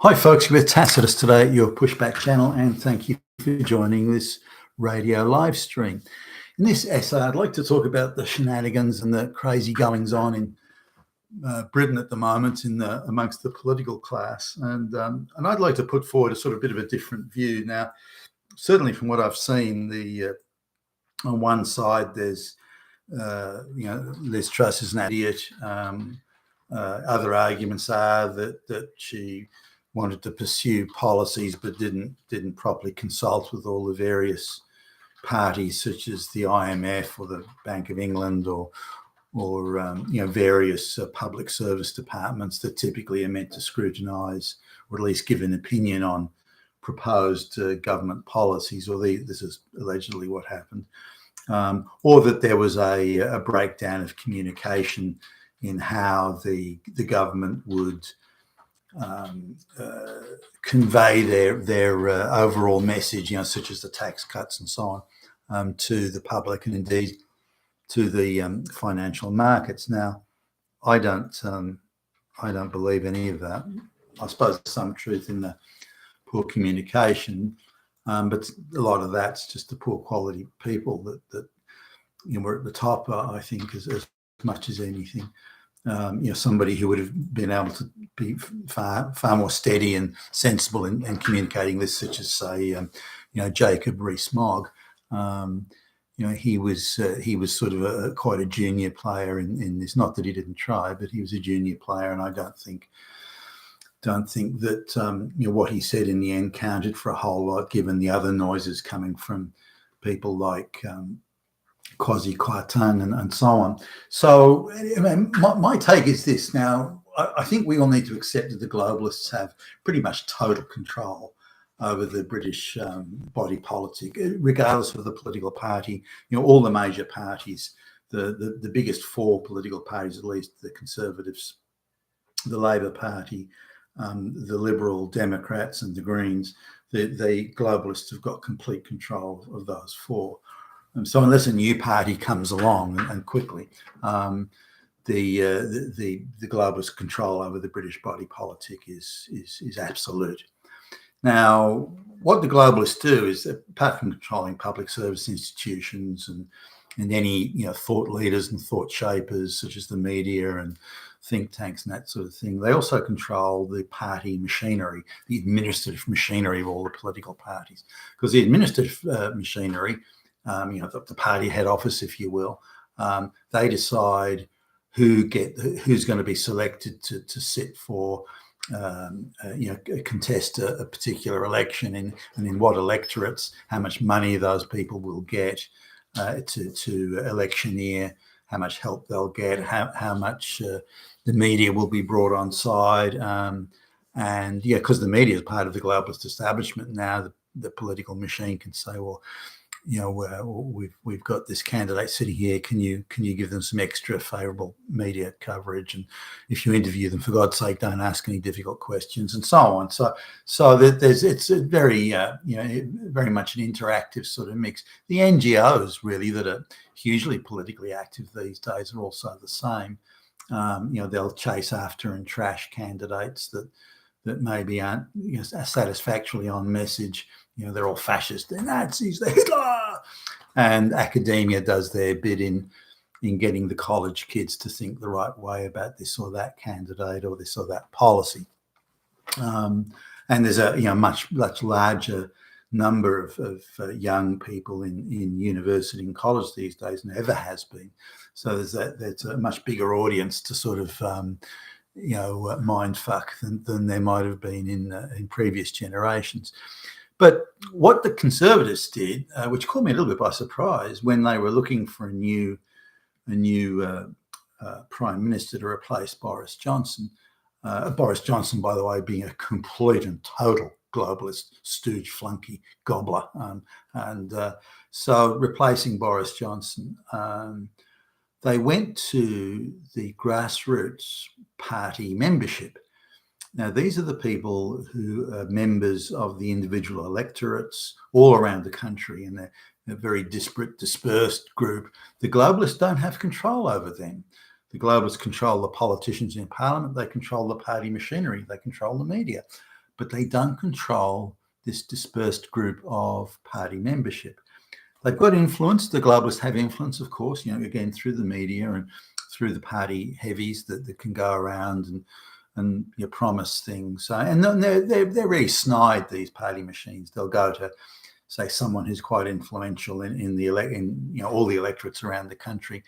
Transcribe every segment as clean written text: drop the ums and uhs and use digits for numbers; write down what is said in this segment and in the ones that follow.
Hi folks, we're Tacitus today at your Pushback channel, and thank you for joining this radio live stream. In this essay, I'd like to talk about the shenanigans and the crazy goings on in Britain at the moment amongst the political class, and I'd like to put forward a sort of bit of a different view. Now, certainly from what I've seen, on one side there's Liz Truss is an idiot. Other arguments are that she wanted to pursue policies but didn't properly consult with all the various parties, such as the IMF or the Bank of England or various public service departments that typically are meant to scrutinise or at least give an opinion on proposed government policies, or this is allegedly what happened, or that there was a breakdown of communication in how the government would convey their overall message, such as the tax cuts and so on, to the public and indeed to the financial markets. Now, I don't believe any of that. I suppose there's some truth in the poor communication, but a lot of that's just the poor quality people that were at the top. I think as much as anything. Somebody who would have been able to be far more steady and sensible in communicating this, such as say, Jacob Rees-Mogg. He was sort of quite a junior player in this. Not that he didn't try, but he was a junior player, and I don't think that what he said in the end counted for a whole lot, given the other noises coming from people like Kwasi Kwarteng and so on. So my take is this. Now, I think we all need to accept that the globalists have pretty much total control over the British body politic, regardless of the political party. All the major parties, the biggest four political parties, at least the Conservatives, the Labor Party, the Liberal Democrats and the Greens, the globalists have got complete control of those four. And so unless a new party comes along and quickly, the globalist control over the British body politic is absolute. Now, what the globalists do is, apart from controlling public service institutions and any thought leaders and thought shapers, such as the media and think tanks and that sort of thing, they also control the party machinery, the administrative machinery of all the political parties. Because the administrative machinery, the party head office, if you will, they decide who's going to be selected to sit for, contest a particular election, and in what electorates, how much money those people will get to electioneer, how much help they'll get, how much the media will be brought on side, and because the media is part of the globalist establishment now, the political machine can say, well, we've got this candidate sitting here. Can you give them some extra favourable media coverage? And if you interview them, for God's sake, don't ask any difficult questions, and so on. So that it's a very very much an interactive sort of mix. The NGOs really that are hugely politically active these days are also the same. They'll chase after and trash candidates that maybe aren't satisfactorily on message. They're all fascists, they're Nazis, they're Hitler. And academia does their bit in getting the college kids to think the right way about this or that candidate or this or that policy. And there's a much larger number of young people in university and college these days than ever has been. So there's a much bigger audience to sort of mind fuck than there might have been in previous generations. But what the Conservatives did, which caught me a little bit by surprise, when they were looking for a new Prime Minister to replace Boris Johnson. Boris Johnson, by the way, being a complete and total globalist, stooge, flunky, gobbler. So replacing Boris Johnson, they went to the grassroots party membership. Now, these are the people who are members of the individual electorates all around the country, and they're a very disparate, dispersed group. The globalists don't have control over them. The globalists control the politicians in parliament. They control the party machinery. They control the media. but they don't control this dispersed group of party membership. They've got influence. The globalists have influence, of course, again, through the media and through the party heavies that can go around and promise things. And they're really snide, these party machines. They'll go to, say, someone who's quite influential in all the electorates around the country,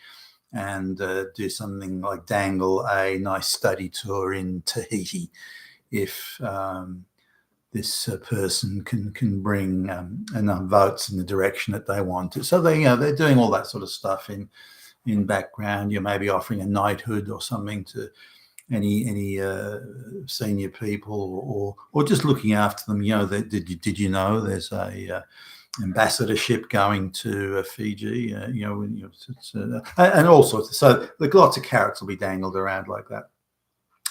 and do something like dangle a nice study tour in Tahiti if this person can bring enough votes in the direction that they want to. So they're doing all that sort of stuff in background. You're maybe offering a knighthood or something to any senior people, or just looking after them. Did you know there's a ambassadorship going to Fiji? And all sorts. So lots of carrots will be dangled around like that.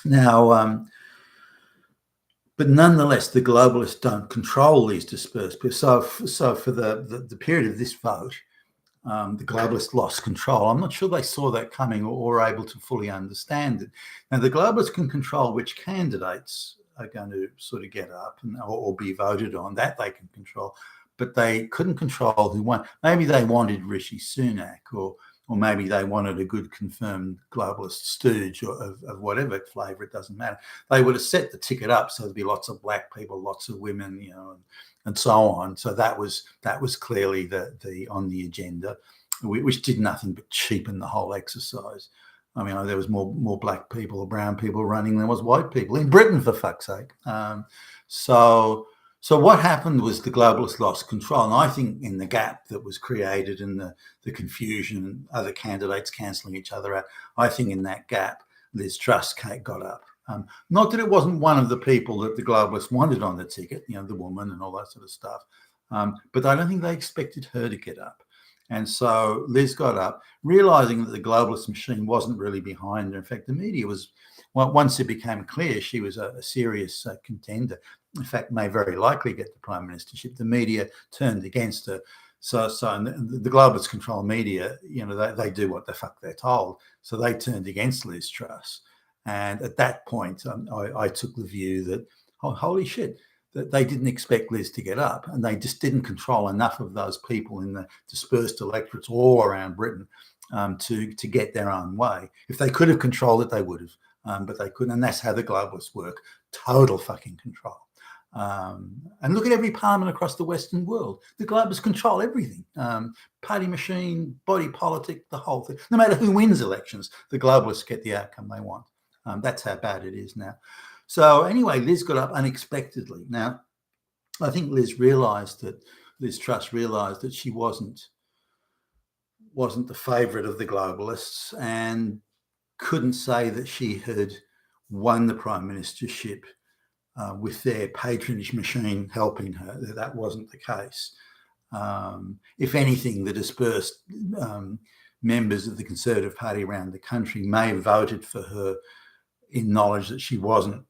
Now, but nonetheless, the globalists don't control these dispersed people. So for the period of this vote, the globalists lost control. I'm not sure they saw that coming or were able to fully understand it. Now, the globalists can control which candidates are going to sort of get up or be voted on. That they can control, but they couldn't control who won. Maybe they wanted Rishi Sunak, or maybe they wanted a good confirmed globalist stooge of whatever flavour. It doesn't matter. They would have set the ticket up so there'd be lots of black people, lots of women, and so on. So that was clearly the on the agenda, which did nothing but cheapen the whole exercise. I mean, there was more black people or brown people running than was white people in Britain, for fuck's sake. So what happened was the globalists lost control. And I think in the gap that was created and the confusion and other candidates cancelling each other out, I think in that gap, Liz Truss got up. Not that it wasn't one of the people that the globalists wanted on the ticket, the woman and all that sort of stuff, but I don't think they expected her to get up. And so Liz got up, realising that the globalist machine wasn't really behind her. In fact, the media was, once it became clear she was a serious contender, in fact, may very likely get the prime ministership, the media turned against her. So the globalists control media, they do what the fuck they're told. So they turned against Liz Truss. And at that point, I took the view that, holy shit, that they didn't expect Liz to get up, and they just didn't control enough of those people in the dispersed electorates all around Britain to get their own way. If they could have controlled it, they would have, but they couldn't. And that's how the globalists work. Total fucking control. And look at every parliament across the Western world. The globalists control everything. Party machine, body politic, the whole thing. No matter who wins elections, the globalists get the outcome they want. That's how bad it is now. So anyway, Liz got up unexpectedly. Now, I think Liz Truss realised that she wasn't the favourite of the globalists, and couldn't say that she had won the prime ministership with their patronage machine helping her. That wasn't the case. If anything, the dispersed members of the Conservative Party around the country may have voted for her in knowledge that she wasn't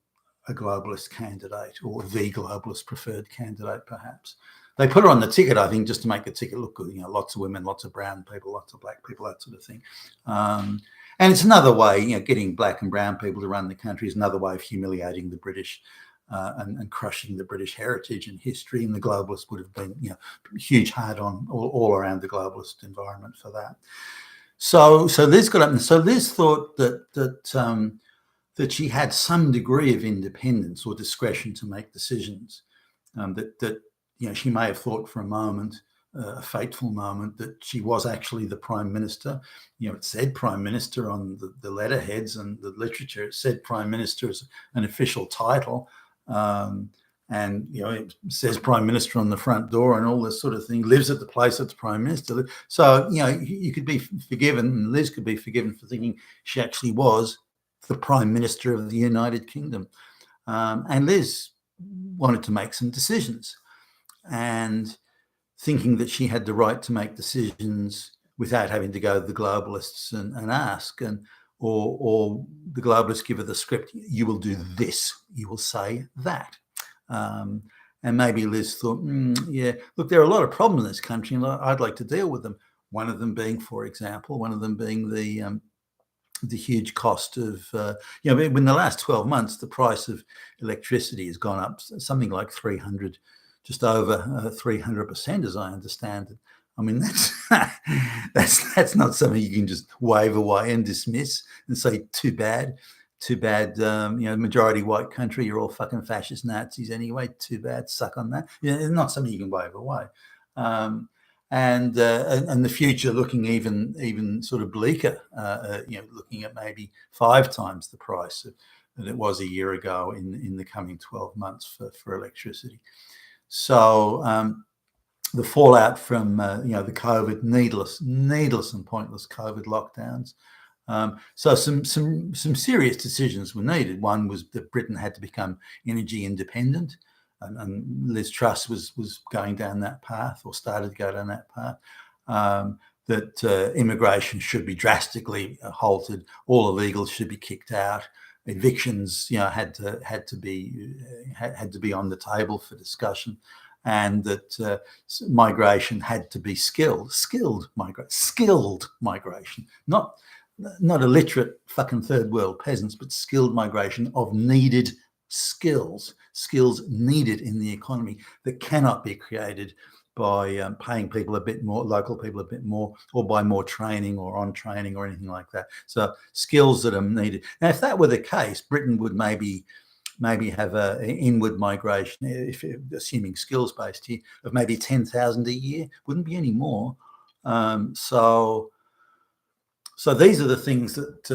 a globalist candidate, or the globalist preferred candidate, perhaps. They put her on the ticket, I think, just to make the ticket look good. Lots of women, lots of brown people, lots of black people, that sort of thing. And it's another way, getting black and brown people to run the country is another way of humiliating the British and crushing the British heritage and history. And the globalists would have been, huge hard on all around the globalist environment for that. So Liz got up, and so Liz thought that she had some degree of independence or discretion to make decisions. That she may have thought for a moment, a fateful moment, that she was actually the prime minister. It said prime minister on the letterheads and the literature. It said prime minister as an official title, and it says prime minister on the front door and all this sort of thing. Lives at the place that's prime minister. So you could be forgiven, and Liz could be forgiven for thinking she actually was the prime minister of the United Kingdom. And Liz wanted to make some decisions, and thinking that she had the right to make decisions without having to go to the globalists and ask, or the globalists give her the script. You will do this. You will say that. And maybe Liz thought, look, there are a lot of problems in this country, and I'd like to deal with them. One of them being, for example, the the huge cost of, in the last 12 months, the price of electricity has gone up something like 300, just over 300%, as I understand it. I mean, that's not something you can just wave away and dismiss and say, too bad. Majority white country, you're all fucking fascist Nazis anyway. Too bad, suck on that. It's not something you can wave away. And the future looking even sort of bleaker. Looking at maybe 5 times the price that it was a year ago in the coming 12 months for electricity. So the fallout from the COVID, needless and pointless COVID lockdowns. So some serious decisions were needed. One was that Britain had to become energy independent, and Liz Truss was going down that path, or started to go down that path. That immigration should be drastically halted. All illegals should be kicked out. Evictions, had to be on the table for discussion, and that migration had to be skilled migration, not illiterate fucking third world peasants, but skilled migration of needed skills needed in the economy that cannot be created by paying people a bit more, local people a bit more, or by more training or on training or anything like that. So skills that are needed. Now, if that were the case, Britain would maybe have an inward migration, if assuming skills-based here, of maybe 10,000 a year. Wouldn't be any more. So these are the things that,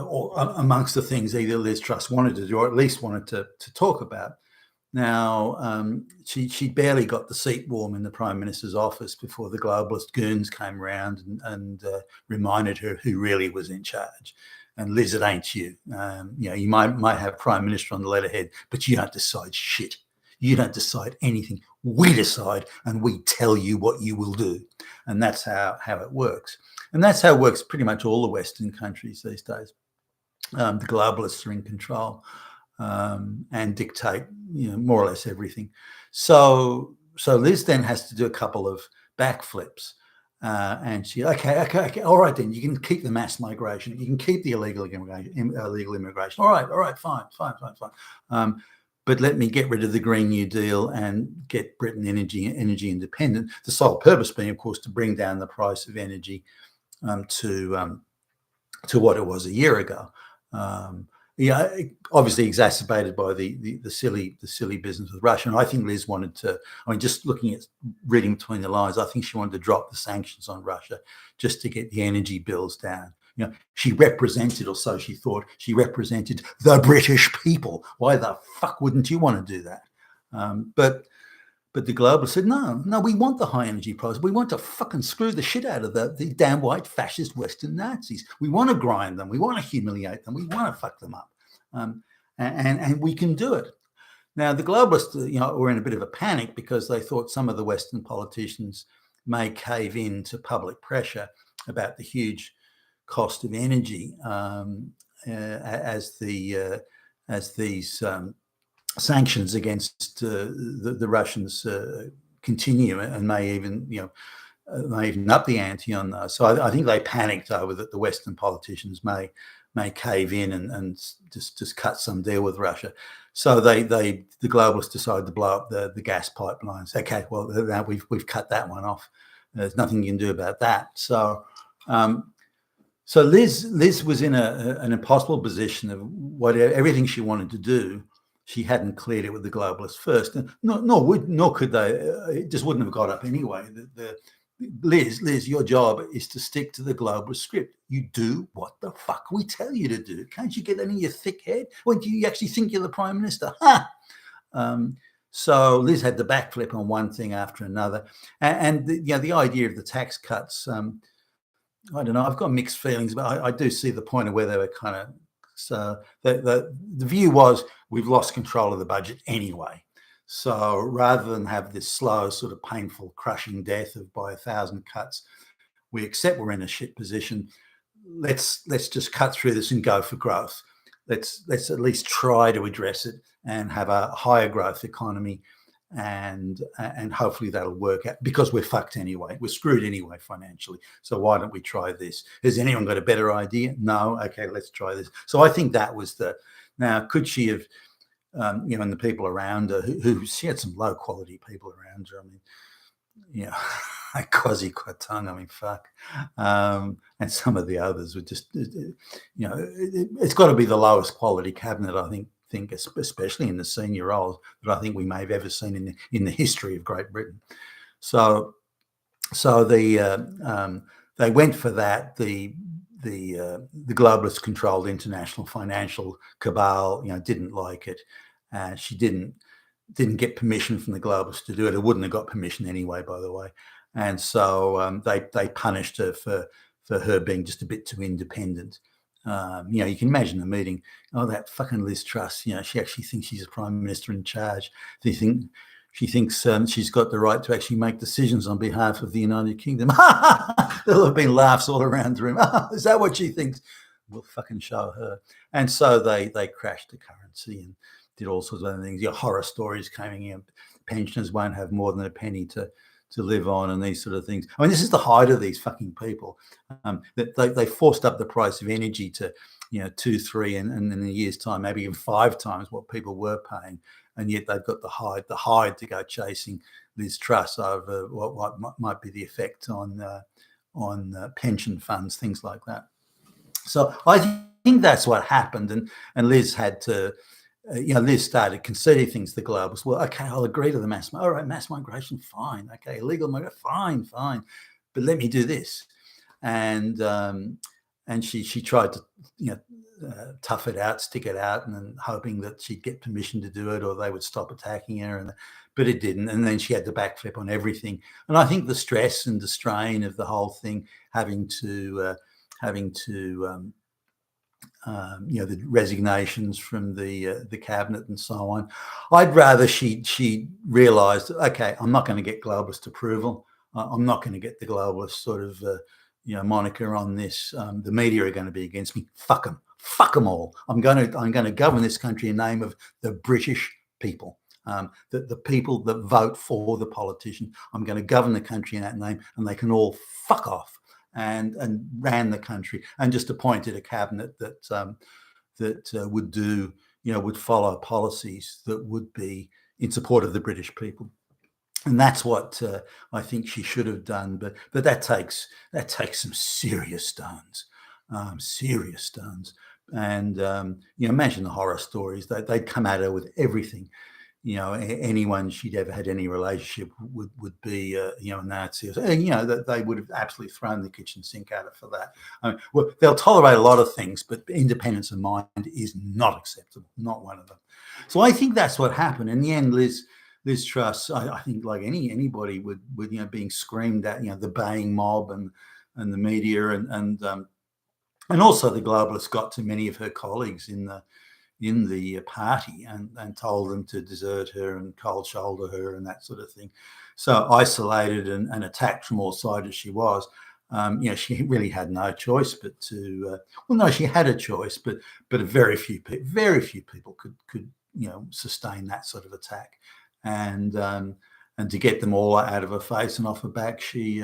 or amongst the things either Liz Truss wanted to do, or at least wanted to talk about. Now, she barely got the seat warm in the Prime Minister's office before the globalist goons came around and reminded her who really was in charge. And Liz, it ain't you. You might have Prime Minister on the letterhead, but you don't decide shit. You don't decide anything. We decide, and we tell you what you will do. And that's how it works. And that's how it works pretty much all the Western countries these days. The globalists are in control and dictate, more or less everything. So Liz then has to do a couple of backflips. And she, okay, all right, then you can keep the mass migration, you can keep the illegal immigration. All right, fine. But let me get rid of the Green New Deal and get Britain energy independent. The sole purpose being, of course, to bring down the price of energy to what it was a year ago. Obviously exacerbated by the silly business with Russia. And I think Liz wanted to, just reading between the lines, I think she wanted to drop the sanctions on Russia just to get the energy bills down. She represented, or so she thought, the British people. Why the fuck wouldn't you want to do that? But the globalists said, no, we want the high energy price. We want to fucking screw the shit out of the damn white fascist Western Nazis. We want to grind them. We want to humiliate them. We want to fuck them up. And we can do it. Now, the globalists, were in a bit of a panic because they thought some of the Western politicians may cave in to public pressure about the huge cost of energy as these sanctions against the Russians continue, and may even up the ante on those. So I think they panicked over that the Western politicians may cave in and just cut some deal with Russia. So the globalists decided to blow up the gas pipelines. Okay, well now we've cut that one off. There's nothing you can do about that. So Liz was in an impossible position of everything she wanted to do. She hadn't cleared it with the globalists first, nor could they. It just wouldn't have got up anyway. Liz, your job is to stick to the globalist script. You do what the fuck we tell you to do. Can't you get that in your thick head? Well, do you actually think you're the Prime Minister? So Liz had the backflip on one thing after another, and the idea of the tax cuts. I don't know. I've got mixed feelings, but I do see the point of where they were kind of. So the view was, we've lost control of the budget anyway. So rather than have this slow, sort of painful, crushing death by 1,000 cuts, we accept we're in a shit position. Let's just cut through this and go for growth. Let's at least try to address it and have a higher growth economy and hopefully that'll work out, because we're fucked anyway. We're screwed anyway financially. So why don't we try this? Has anyone got a better idea? No. Okay, let's try this. So I think that was the. Now, could she have, and the people around her, who she had some low quality people around her. I mean, like Kwasi Kwarteng, I mean, fuck. And some of the others were just, it's got to be the lowest quality cabinet, I think, especially in the senior roles, that I think we may have ever seen in the history of Great Britain. So they went for that. The globalist controlled international financial cabal, didn't like it. She didn't get permission from the globalists to do it. It wouldn't have got permission anyway, by the way. And so they punished her for her being just a bit too independent. You can imagine the meeting. Oh, that fucking Liz Truss. She actually thinks she's a prime minister in charge. She thinks she's got the right to actually make decisions on behalf of the United Kingdom. There'll have been laughs all around the room. Is that what she thinks? We'll fucking show her. And so they crashed the currency and did all sorts of other things. Horror stories coming in. Pensioners won't have more than a penny to live on, and these sort of things. I mean, this is the height of these fucking people. That they forced up the price of energy to, 2, 3, and in a year's time, maybe even 5 times what people were paying, and yet they've got the hide to go chasing Liz Truss over what might be the effect on pension funds, things like that. So I think that's what happened, and Liz had to. Liz started conceding things to the globalists. Well, okay, I'll agree to the mass migration, fine. Okay, illegal migration, fine. But let me do this. And she tried to, tough it out, stick it out, and then hoping that she'd get permission to do it or they would stop attacking her. But it didn't. And then she had to backflip on everything. And I think the stress and the strain of the whole thing, having to the resignations from the cabinet and so on. I'd rather she realised, okay, I'm not going to get globalist approval. I'm not going to get the globalist sort of moniker on this. The media are going to be against me. Fuck them all. I'm going to govern this country in the name of the British people. The people that vote for the politician. I'm going to govern the country in that name, and they can all fuck off. And ran the country, and just appointed a cabinet that would follow policies that would be in support of the British people, and that's what I think she should have done. But that takes some serious stones, and imagine the horror stories. They'd come at her with everything. Anyone she'd ever had any relationship would be, a Nazi. That they would have absolutely thrown the kitchen sink at her for that. I mean, well, they'll tolerate a lot of things, but independence of mind is not acceptable, not one of them. So I think that's what happened. In the end, Liz Truss, I think, like anybody would being screamed at, the baying mob and the media and also the globalists got to many of her colleagues in the party and told them to desert her and cold shoulder her and that sort of thing. So isolated and attacked from all sides as she was, she really had no choice but to. She had a choice, but very few people could sustain that sort of attack, and to get them all out of her face and off her back, she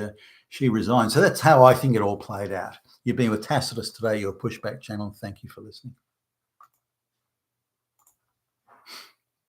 resigned. So that's how I think it all played out. You've been with Tacitus today, your Pushback channel. Thank you for listening.